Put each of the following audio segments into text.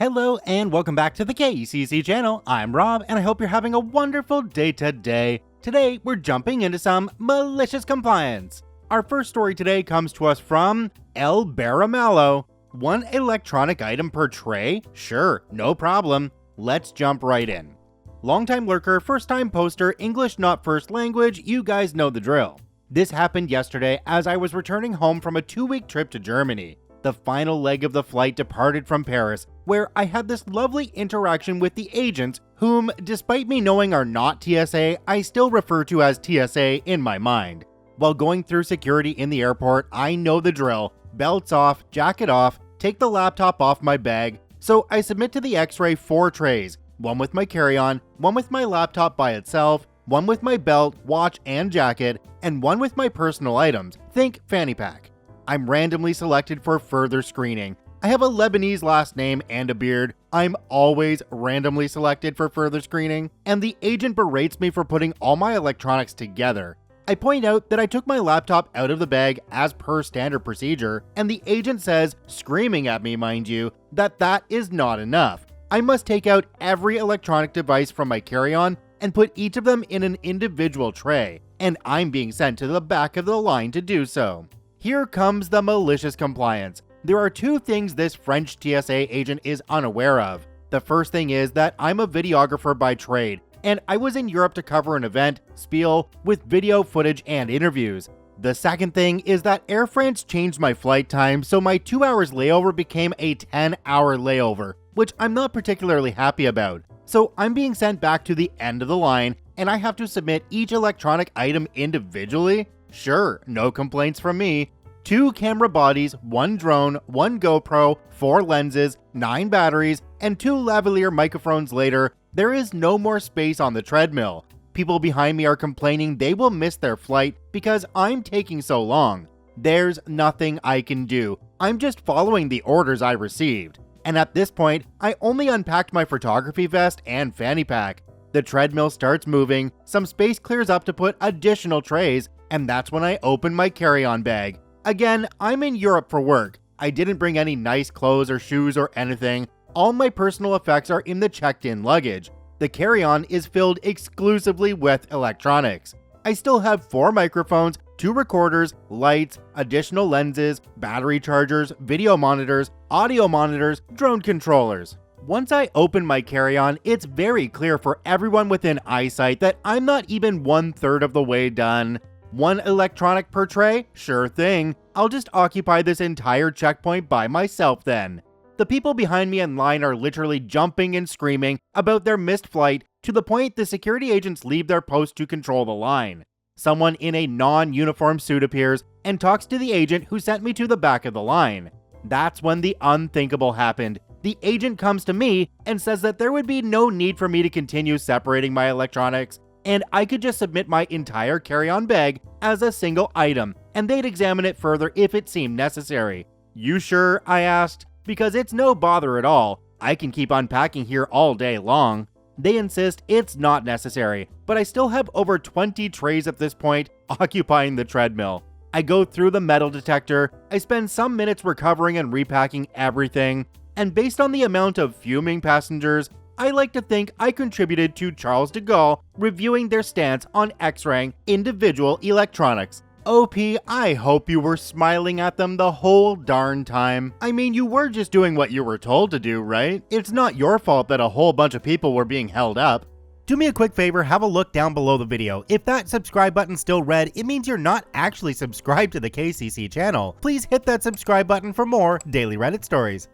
Hello and welcome back to the KCC channel. I'm Rob and I hope you're having a wonderful day today. Today we're jumping into some malicious compliance. Our first story today comes to us from El Baramalo. One electronic item per tray? Sure, no problem. Let's jump right in. Longtime lurker, first time poster, English not first language, you guys know the drill. This happened yesterday as I was returning home from a 2-week trip to Germany. The final leg of the flight departed from Paris, where I had this lovely interaction with the agents, whom, despite me knowing are not TSA, I still refer to as TSA in my mind. While going through security in the airport, I know the drill. Belts off, jacket off, take the laptop off my bag, so I submit to the X-ray 4 trays, one with my carry-on, one with my laptop by itself, one with my belt, watch, and jacket, and one with my personal items, think fanny pack. I'm randomly selected for further screening. I have a Lebanese last name and a beard. I'm always randomly selected for further screening, and the agent berates me for putting all my electronics together. I point out that I took my laptop out of the bag as per standard procedure, and the agent says, screaming at me mind you, that is not enough. I must take out every electronic device from my carry-on and put each of them in an individual tray, and I'm being sent to the back of the line to do so. Here comes the malicious compliance. There are 2 things this French TSA agent is unaware of. The first thing is that I'm a videographer by trade, and I was in Europe to cover an event, Spiel, with video footage and interviews. The second thing is that Air France changed my flight time, so my 2 hours layover became a 10-hour layover, which I'm not particularly happy about. So I'm being sent back to the end of the line, and I have to submit each electronic item individually? Sure, no complaints from me. 2 camera bodies, 1 drone, 1 GoPro, 4 lenses, 9 batteries, and 2 lavalier microphones later, there is no more space on the treadmill. People behind me are complaining they will miss their flight because I'm taking so long. There's nothing I can do. I'm just following the orders I received. And at this point, I only unpacked my photography vest and fanny pack. The treadmill starts moving, some space clears up to put additional trays, and that's when I open my carry-on bag. Again, I'm in Europe for work. I didn't bring any nice clothes or shoes or anything. All my personal effects are in the checked-in luggage. The carry-on is filled exclusively with electronics. I still have 4 microphones, 2 recorders, lights, additional lenses, battery chargers, video monitors, audio monitors, drone controllers. Once I open my carry-on, it's very clear for everyone within eyesight that I'm not even 1/3 of the way done. 1 electronic per tray? Sure thing. I'll just occupy this entire checkpoint by myself then. The people behind me in line are literally jumping and screaming about their missed flight to the point the security agents leave their post to control the line. Someone in a non-uniform suit appears and talks to the agent who sent me to the back of the line. That's when the unthinkable happened. The agent comes to me and says that there would be no need for me to continue separating my electronics, and I could just submit my entire carry-on bag as a single item, and they'd examine it further if it seemed necessary. You sure? I asked. Because it's no bother at all. I can keep unpacking here all day long. They insist it's not necessary, but I still have over 20 trays at this point occupying the treadmill. I go through the metal detector, I spend some minutes recovering and repacking everything, and based on the amount of fuming passengers, I like to think I contributed to Charles de Gaulle reviewing their stance on X-raying individual electronics. OP, I hope you were smiling at them the whole darn time. I mean, you were just doing what you were told to do, right? It's not your fault that a whole bunch of people were being held up. Do me a quick favor, have a look down below the video. If that subscribe button's still red, it means you're not actually subscribed to the KCC channel. Please hit that subscribe button for more daily Reddit stories.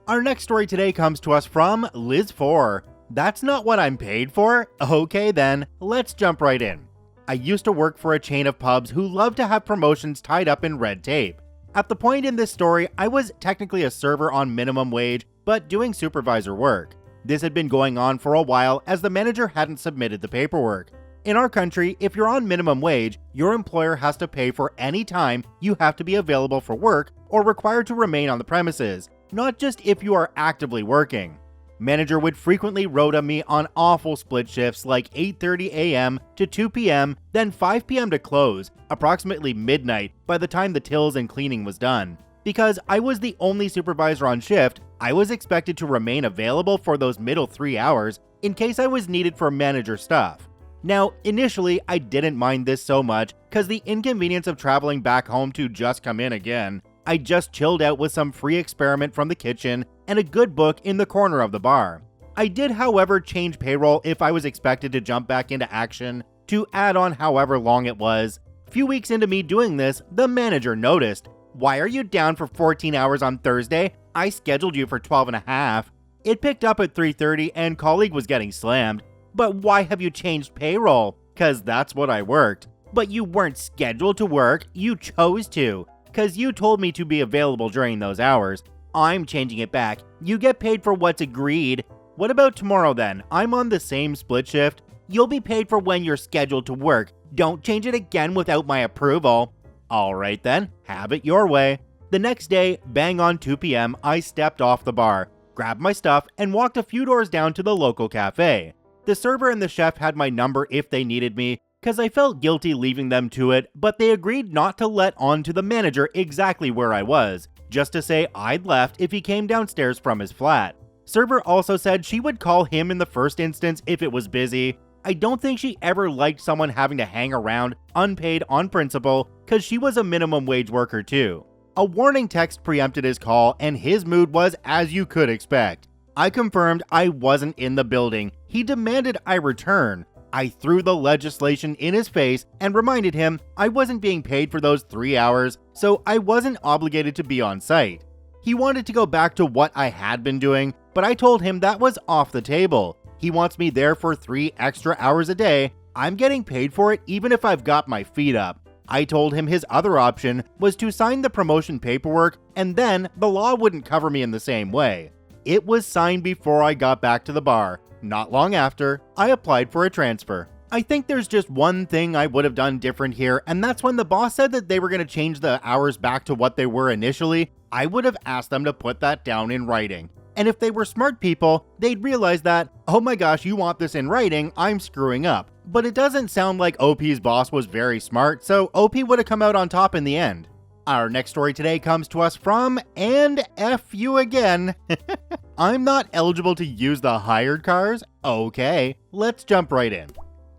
Our next story today comes to us from Liz4. That's not what I'm paid for? Okay then, let's jump right in. I used to work for a chain of pubs who love to have promotions tied up in red tape. At the point in this story, I was technically a server on minimum wage, but doing supervisor work. This had been going on for a while as the manager hadn't submitted the paperwork. In our country, if you're on minimum wage, your employer has to pay for any time you have to be available for work or required to remain on the premises, not just if you are actively working. Manager would frequently rota me on awful split shifts like 8:30 a.m. to 2 p.m., then 5 p.m. to close, approximately midnight by the time the tills and cleaning was done. Because I was the only supervisor on shift, I was expected to remain available for those middle 3 hours in case I was needed for manager stuff. Now, initially, I didn't mind this so much because the inconvenience of traveling back home to just come in again. I just chilled out with some free experiment from the kitchen and a good book in the corner of the bar. I did, however, change payroll if I was expected to jump back into action to add on however long it was. A few weeks into me doing this, the manager noticed. "Why are you down for 14 hours on Thursday? I scheduled you for 12 and a half. It picked up at 3:30 and colleague was getting slammed. "But why have you changed payroll?" "'Cause that's what I worked." "But you weren't scheduled to work, you chose to. 'Cause you told me to be available during those hours. I'm changing it back. You get paid for what's agreed." "What about tomorrow then? I'm on the same split shift." "You'll be paid for when you're scheduled to work. Don't change it again without my approval." "Alright then, have it your way." The next day, bang on 2 p.m, I stepped off the bar, grabbed my stuff, and walked a few doors down to the local cafe. The server and the chef had my number if they needed me, cause I felt guilty leaving them to it, but they agreed not to let on to the manager exactly where I was, just to say I'd left if he came downstairs from his flat. Server also said she would call him in the first instance if it was busy. I don't think she ever liked someone having to hang around unpaid on principle, cause she was a minimum wage worker too. A warning text preempted his call and his mood was as you could expect. I confirmed I wasn't in the building. He demanded I return. I threw the legislation in his face and reminded him I wasn't being paid for those 3 hours, so I wasn't obligated to be on site. He wanted to go back to what I had been doing, but I told him that was off the table. He wants me there for 3 extra hours a day. I'm getting paid for it even if I've got my feet up. I told him his other option was to sign the promotion paperwork and then the law wouldn't cover me in the same way. It was signed before I got back to the bar. Not long after, I applied for a transfer. I think there's just one thing I would have done different here, and that's when the boss said that they were going to change the hours back to what they were initially, I would have asked them to put that down in writing. And if they were smart people, they'd realize that, oh my gosh, you want this in writing, I'm screwing up. But it doesn't sound like OP's boss was very smart, so OP would have come out on top in the end. Our next story today comes to us from, and F you again. I'm not eligible to use the hired cars? Okay, let's jump right in.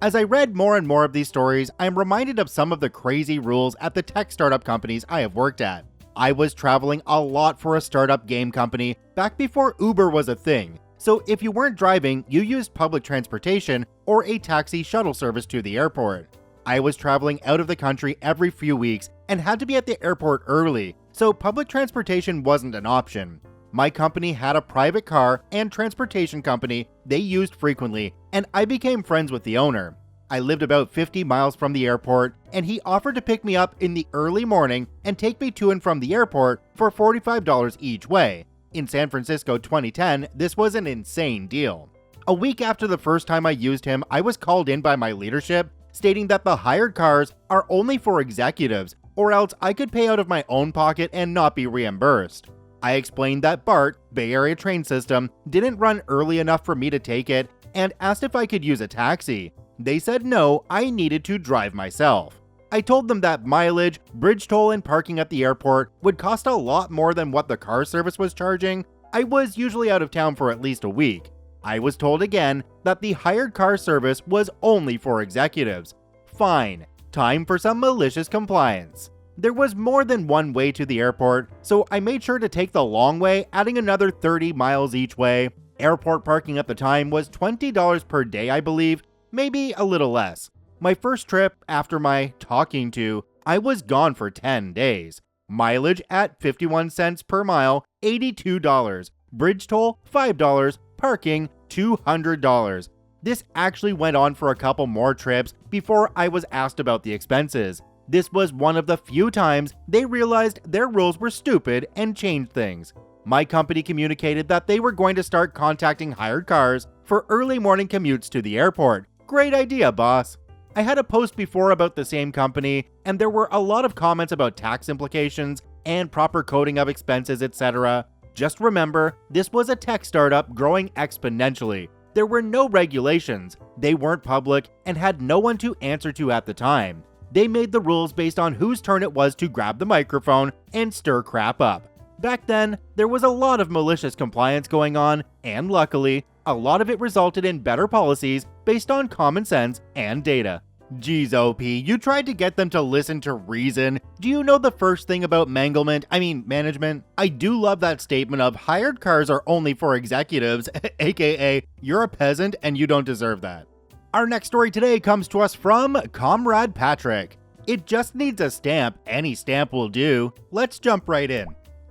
As I read more and more of these stories, I'm reminded of some of the crazy rules at the tech startup companies I have worked at. I was traveling a lot for a startup game company back before Uber was a thing. So if you weren't driving, you used public transportation or a taxi shuttle service to the airport. I was traveling out of the country every few weeks and had to be at the airport early, so public transportation wasn't an option. My company had a private car and transportation company they used frequently, and I became friends with the owner. I lived about 50 miles from the airport, and he offered to pick me up in the early morning and take me to and from the airport for $45 each way. In San Francisco 2010, this was an insane deal. A week after the first time I used him, I was called in by my leadership, stating that the hired cars are only for executives, or else I could pay out of my own pocket and not be reimbursed. I explained that BART, Bay Area train system, didn't run early enough for me to take it, and asked if I could use a taxi. They said no, I needed to drive myself. I told them that mileage, bridge toll, and parking at the airport would cost a lot more than what the car service was charging. I was usually out of town for at least a week. I was told again that the hired car service was only for executives. Fine, time for some malicious compliance. There was more than one way to the airport, so I made sure to take the long way, adding another 30 miles each way. Airport parking at the time was $20 per day, I believe, maybe a little less. My first trip after my talking to, I was gone for 10 days. Mileage at 51 cents per mile, $82. Bridge toll, $5. Parking, $200. This actually went on for a couple more trips before I was asked about the expenses. This was one of the few times they realized their rules were stupid and changed things. My company communicated that they were going to start contacting hired cars for early morning commutes to the airport. Great idea, boss. I had a post before about the same company, and there were a lot of comments about tax implications and proper coding of expenses, etc. Just remember, this was a tech startup growing exponentially. There were no regulations, they weren't public, and had no one to answer to at the time. They made the rules based on whose turn it was to grab the microphone and stir crap up. Back then, there was a lot of malicious compliance going on, and luckily, a lot of it resulted in better policies based on common sense and data. Geez, OP, you tried to get them to listen to reason. Do you know the first thing about management? I do love that statement of hired cars are only for executives, aka you're a peasant and you don't deserve that. Our next story today comes to us from Comrade Patrick. It just needs a stamp. Any stamp will do. Let's jump right in.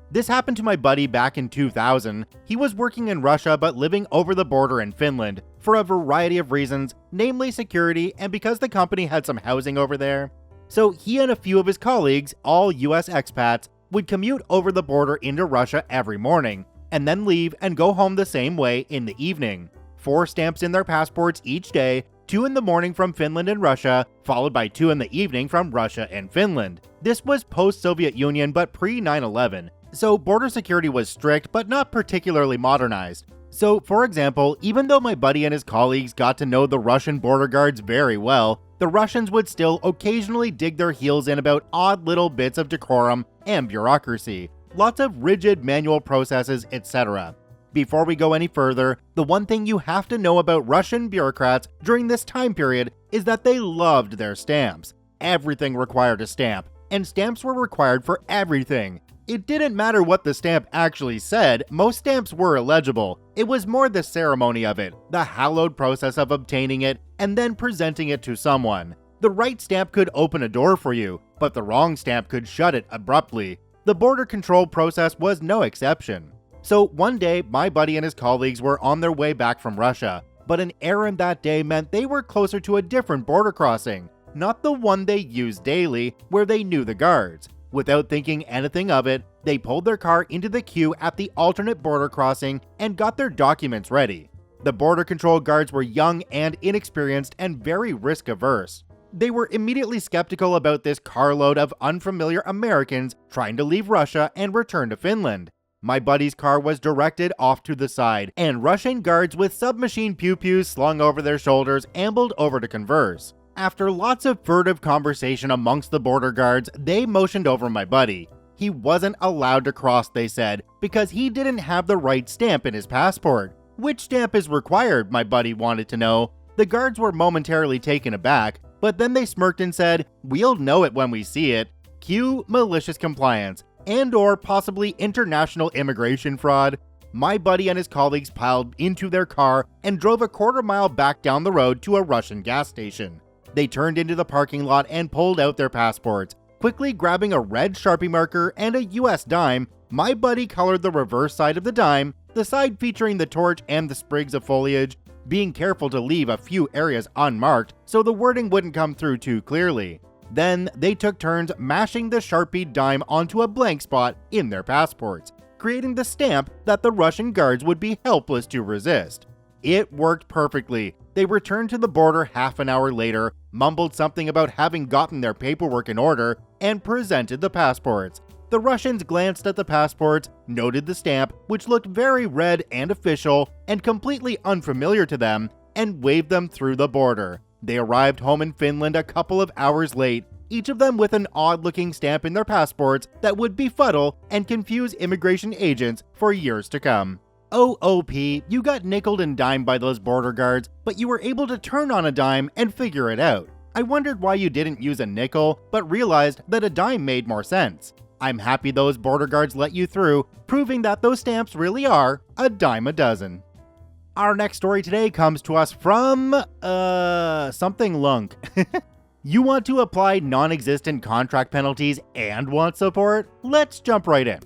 This happened to my buddy back in 2000. He was working in Russia but living over the border in Finland for a variety of reasons, namely security and because the company had some housing over there. So he and a few of his colleagues, all US expats, would commute over the border into Russia every morning, and then leave and go home the same way in the evening. 4 stamps in their passports each day, 2 in the morning from Finland and Russia, followed by 2 in the evening from Russia and Finland. This was post-Soviet Union but pre-9/11. So border security was strict but not particularly modernized. So for example, even though my buddy and his colleagues got to know the Russian border guards very well, the Russians would still occasionally dig their heels in about odd little bits of decorum and bureaucracy, lots of rigid manual processes, etc. Before we go any further, the one thing you have to know about Russian bureaucrats during this time period is that they loved their stamps. Everything required a stamp, and stamps were required for everything. It didn't matter what the stamp actually said, most stamps were illegible. It was more the ceremony of it, the hallowed process of obtaining it and then presenting it to someone. The right stamp could open a door for you, but the wrong stamp could shut it abruptly. The border control process was no exception. So one day, my buddy and his colleagues were on their way back from Russia, but an errand that day meant they were closer to a different border crossing, not the one they used daily, where they knew the guards. Without thinking anything of it, they pulled their car into the queue at the alternate border crossing and got their documents ready. The border control guards were young and inexperienced and very risk-averse. They were immediately skeptical about this carload of unfamiliar Americans trying to leave Russia and return to Finland. My buddy's car was directed off to the side, and Russian guards with submachine pew-pews slung over their shoulders ambled over to converse. After lots of furtive conversation amongst the border guards, they motioned over my buddy. He wasn't allowed to cross, they said, because he didn't have the right stamp in his passport. Which stamp is required, my buddy wanted to know. The guards were momentarily taken aback, but then they smirked and said, "We'll know it when we see it." Cue malicious compliance, and or possibly international immigration fraud. My buddy and his colleagues piled into their car and drove a quarter-mile back down the road to a Russian gas station. They turned into the parking lot and pulled out their passports. Quickly grabbing a red Sharpie marker and a US dime, my buddy colored the reverse side of the dime, the side featuring the torch and the sprigs of foliage, being careful to leave a few areas unmarked so the wording wouldn't come through too clearly. Then they took turns mashing the Sharpie dime onto a blank spot in their passports, creating the stamp that the Russian guards would be helpless to resist. It worked perfectly. They returned to the border half an hour later, mumbled something about having gotten their paperwork in order, and presented the passports. The Russians glanced at the passports, noted the stamp, which looked very red and official and completely unfamiliar to them, and waved them through the border. They arrived home in Finland a couple of hours late, each of them with an odd-looking stamp in their passports that would befuddle and confuse immigration agents for years to come. OOP, you got nickeled and dimed by those border guards, but you were able to turn on a dime and figure it out. I wondered why you didn't use a nickel, but realized that a dime made more sense. I'm happy those border guards let you through, proving that those stamps really are a dime a dozen. Our next story today comes to us from, something lunk. You want to apply non-existent contract penalties and want support? Let's jump right in.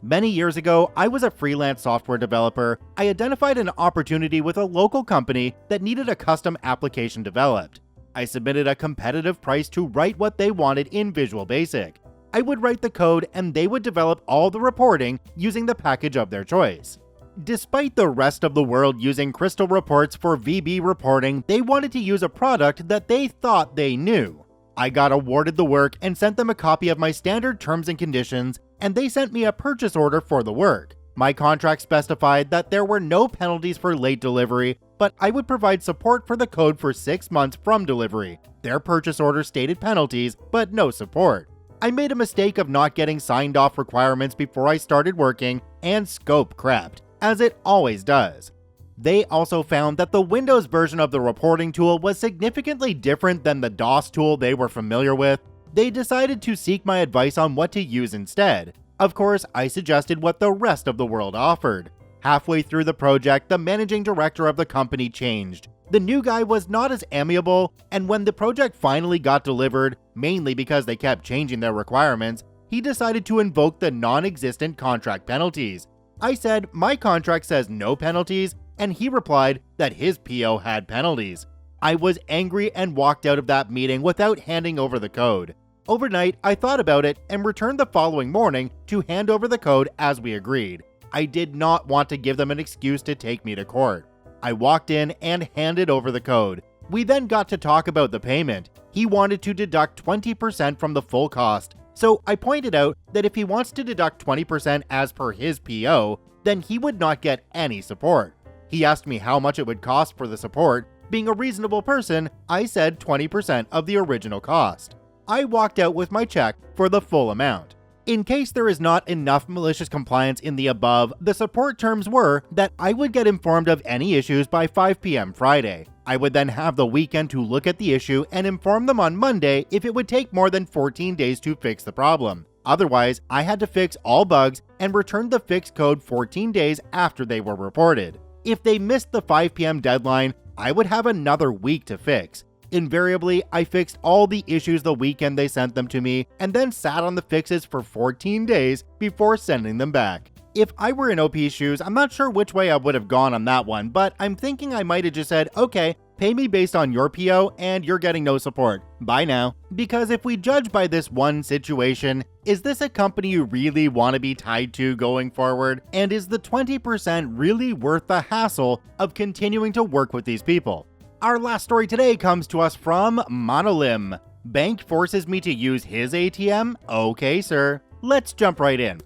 Many years ago, I was a freelance software developer. I identified an opportunity with a local company that needed a custom application developed. I submitted a competitive price to write what they wanted in Visual Basic. I would write the code and they would develop all the reporting using the package of their choice. Despite the rest of the world using Crystal Reports for VB reporting, they wanted to use a product that they thought they knew. I got awarded the work and sent them a copy of my standard terms and conditions, and they sent me a purchase order for the work. My contract specified that there were no penalties for late delivery, but I would provide support for the code for 6 months from delivery. Their purchase order stated penalties, but no support. I made a mistake of not getting signed off requirements before I started working, and scope crept, as it always does. They also found that the Windows version of the reporting tool was significantly different than the DOS tool they were familiar with. They decided to seek my advice on what to use instead. Of course, I suggested what the rest of the world offered. Halfway through the project, the managing director of the company changed. The new guy was not as amiable, and when the project finally got delivered, mainly because they kept changing their requirements, he decided to invoke the non-existent contract penalties. I said my contract says no penalties, and he replied that his PO had penalties. I was angry and walked out of that meeting without handing over the code. Overnight, I thought about it and returned the following morning to hand over the code as we agreed. I did not want to give them an excuse to take me to court. I walked in and handed over the code. We then got to talk about the payment. He wanted to deduct 20% from the full cost, so I pointed out that if he wants to deduct 20% as per his PO, then he would not get any support. He asked me how much it would cost for the support. Being a reasonable person, I said 20% of the original cost. I walked out with my check for the full amount. In case there is not enough malicious compliance in the above, the support terms were that I would get informed of any issues by 5 p.m. Friday. I would then have the weekend to look at the issue and inform them on Monday if it would take more than 14 days to fix the problem. Otherwise, I had to fix all bugs and return the fixed code 14 days after they were reported. If they missed the 5 p.m. deadline, I would have another week to fix. Invariably, I fixed all the issues the weekend they sent them to me and then sat on the fixes for 14 days before sending them back. If I were in OP's shoes, I'm not sure which way I would have gone on that one, but I'm thinking I might have just said, okay, pay me based on your PO and you're getting no support. Bye now. Because if we judge by this one situation, is this a company you really want to be tied to going forward? And is the 20% really worth the hassle of continuing to work with these people? Our last story today comes to us from Monolim. Bank forces me to use his ATM? Okay, sir. Let's jump right in.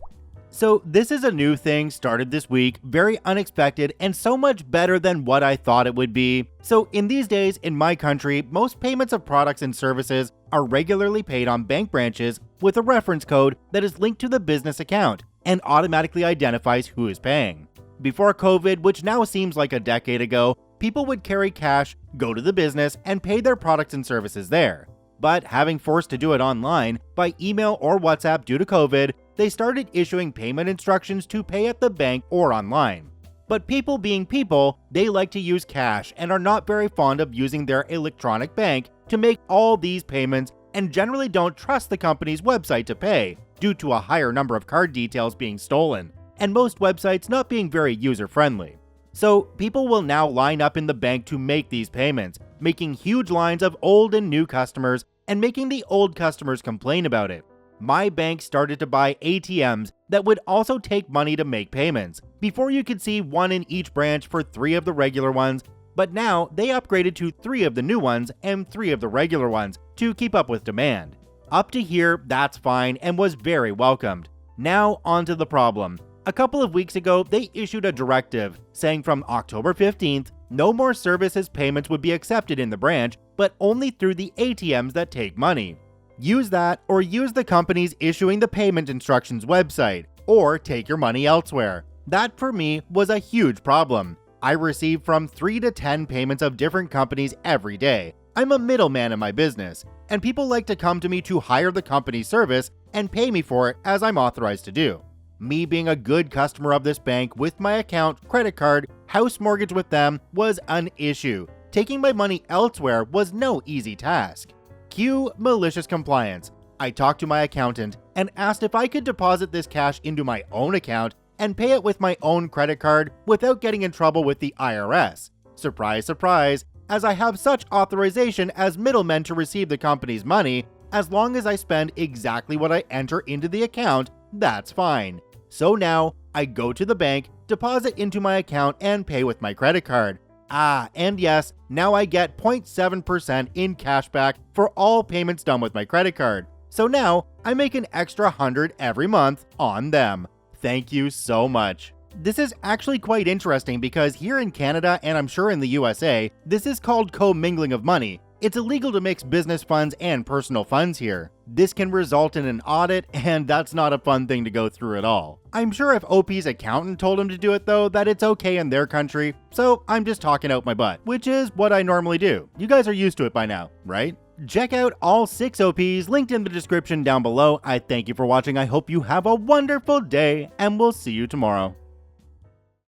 So this is a new thing started this week, very unexpected and so much better than what I thought it would be. So in these days in my country, most payments of products and services are regularly paid on bank branches with a reference code that is linked to the business account and automatically identifies who is paying. Before COVID, which now seems like a decade ago, people would carry cash, go to the business, and pay their products and services there. But having forced to do it online, by email or WhatsApp due to COVID, they started issuing payment instructions to pay at the bank or online. But people being people, they like to use cash and are not very fond of using their electronic bank to make all these payments and generally don't trust the company's website to pay due to a higher number of card details being stolen, and most websites not being very user-friendly. So people will now line up in the bank to make these payments, making huge lines of old and new customers and making the old customers complain about it. My bank started to buy ATMs that would also take money to make payments. Before you could see one in each branch for 3 of the regular ones, but now they upgraded to 3 of the new ones and 3 of the regular ones to keep up with demand. Up to here, that's fine and was very welcomed. Now onto the problem. A couple of weeks ago, they issued a directive saying from October 15th, no more services payments would be accepted in the branch, but only through the ATMs that take money. Use that or use the company's issuing the payment instructions website, or take your money elsewhere. That for me was a huge problem. I receive from 3 to 10 payments of different companies every day. I'm a middleman in my business, and people like to come to me to hire the company's service and pay me for it as I'm authorized to do. Me being a good customer of this bank with my account, credit card, house mortgage with them was an issue. Taking my money elsewhere was no easy task. Cue malicious compliance. I talked to my accountant and asked if I could deposit this cash into my own account and pay it with my own credit card without getting in trouble with the IRS. Surprise, surprise, as I have such authorization as middlemen to receive the company's money, as long as I spend exactly what I enter into the account, that's fine. So now, I go to the bank, deposit into my account, and pay with my credit card. And yes, now I get 0.7% in cashback for all payments done with my credit card. So now, I make an extra $100 every month on them. Thank you so much. This is actually quite interesting because here in Canada, and I'm sure in the USA, this is called commingling of money. It's illegal to mix business funds and personal funds here. This can result in an audit, and that's not a fun thing to go through at all. I'm sure if OP's accountant told him to do it though, that it's okay in their country, so I'm just talking out my butt, which is what I normally do. You guys are used to it by now, right? Check out all 6 OPs linked in the description down below. I thank you for watching. I hope you have a wonderful day, and we'll see you tomorrow.